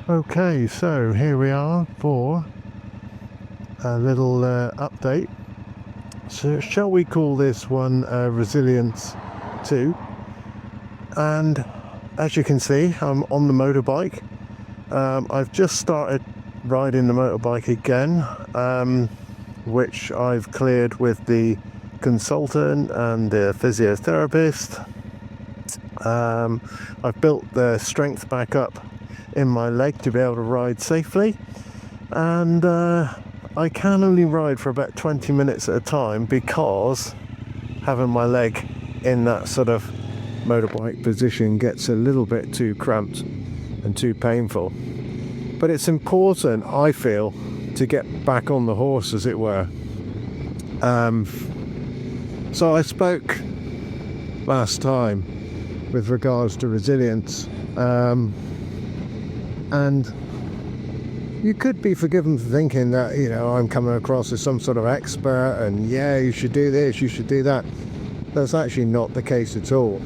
Okay, so here we are for a little update. So shall we call this one Resilience 2? And as you can see, I'm on the motorbike. I've just started riding the motorbike again, which I've cleared with the consultant and the physiotherapist. I've built the strength back up in my leg to be able to ride safely, and I can only ride for about 20 minutes at a time because having my leg in that sort of motorbike position gets a little bit too cramped and too painful. But it's important, I feel, to get back on the horse, as it were. So I spoke last time with regards to resilience, and you could be forgiven for thinking that, I'm coming across as some sort of expert and you should do this, you should do that. That's actually not the case at all.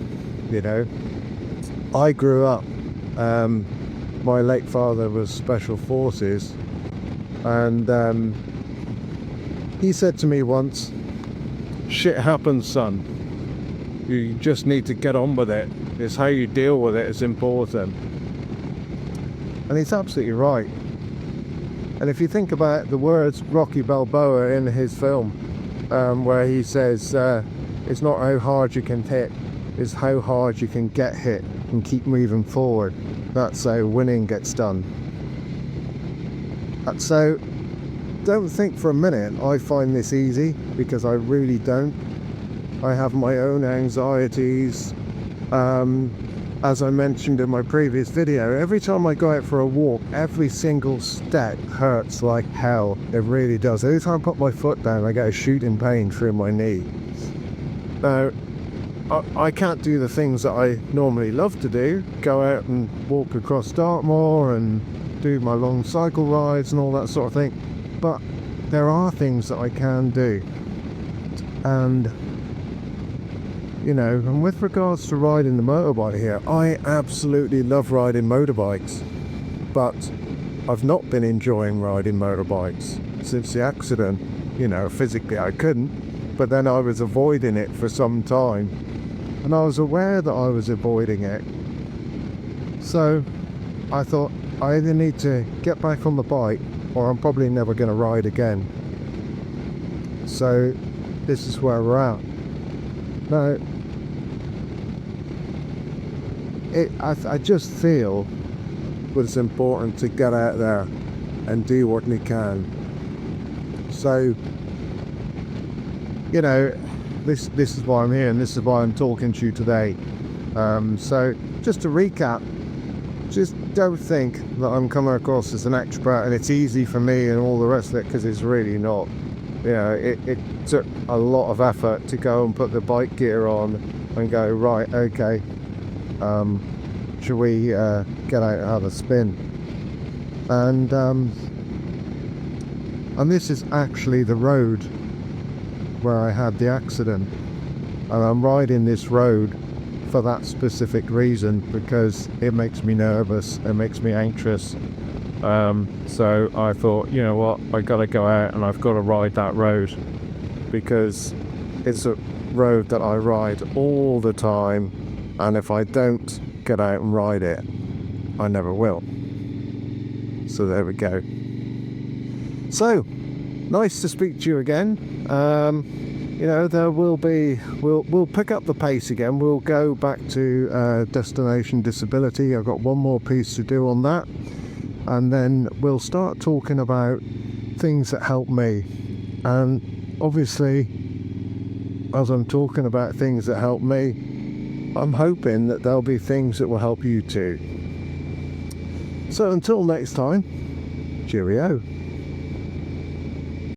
I grew up, my late father was Special Forces, and he said to me once, "Shit happens, son. You just need to get on with it. It's how you deal with it is important." And he's absolutely right. And if you think about the words Rocky Balboa in his film, where he says, it's not how hard you can hit, it's how hard you can get hit and keep moving forward. That's how winning gets done. So don't think for a minute I find this easy, because I really don't. I have my own anxieties. As I mentioned in my previous video, every time I go out for a walk, every single step hurts like hell. It really does. Every time I put my foot down, I get a shooting pain through my knee. Now, I can't do the things that I normally love to do, go out and walk across Dartmoor and do my long cycle rides and all that sort of thing, but there are things that I can do. And and with regards to riding the motorbike here, I absolutely love riding motorbikes, but I've not been enjoying riding motorbikes since the accident. Physically I couldn't, but then I was avoiding it for some time, and I was aware that I was avoiding it. So I thought, I either need to get back on the bike, or I'm probably never going to ride again. So this is where we're at. Now, I just feel that it's important to get out there and do what you can. So, this is why I'm here, and this is why I'm talking to you today. So, just to recap, just don't think that I'm coming across as an expert and it's easy for me and all the rest of it, because it's really not. It took a lot of effort to go and put the bike gear on and go, right, okay, should we get out and have a spin? And this is actually the road where I had the accident, and I'm riding this road for that specific reason, because it makes me nervous, it makes me anxious. So I thought, you know what, I gotta go out and I've got to ride that road, because it's a road that I ride all the time, and if I don't get out and ride it, I never will. So there we go. So nice to speak to you again. There will be, we'll pick up the pace again. We'll go back to Destination Disability. I've got one more piece to do on that, and then we'll start talking about things that help me. And obviously, as I'm talking about things that help me, I'm hoping that there'll be things that will help you too. So until next time, cheerio.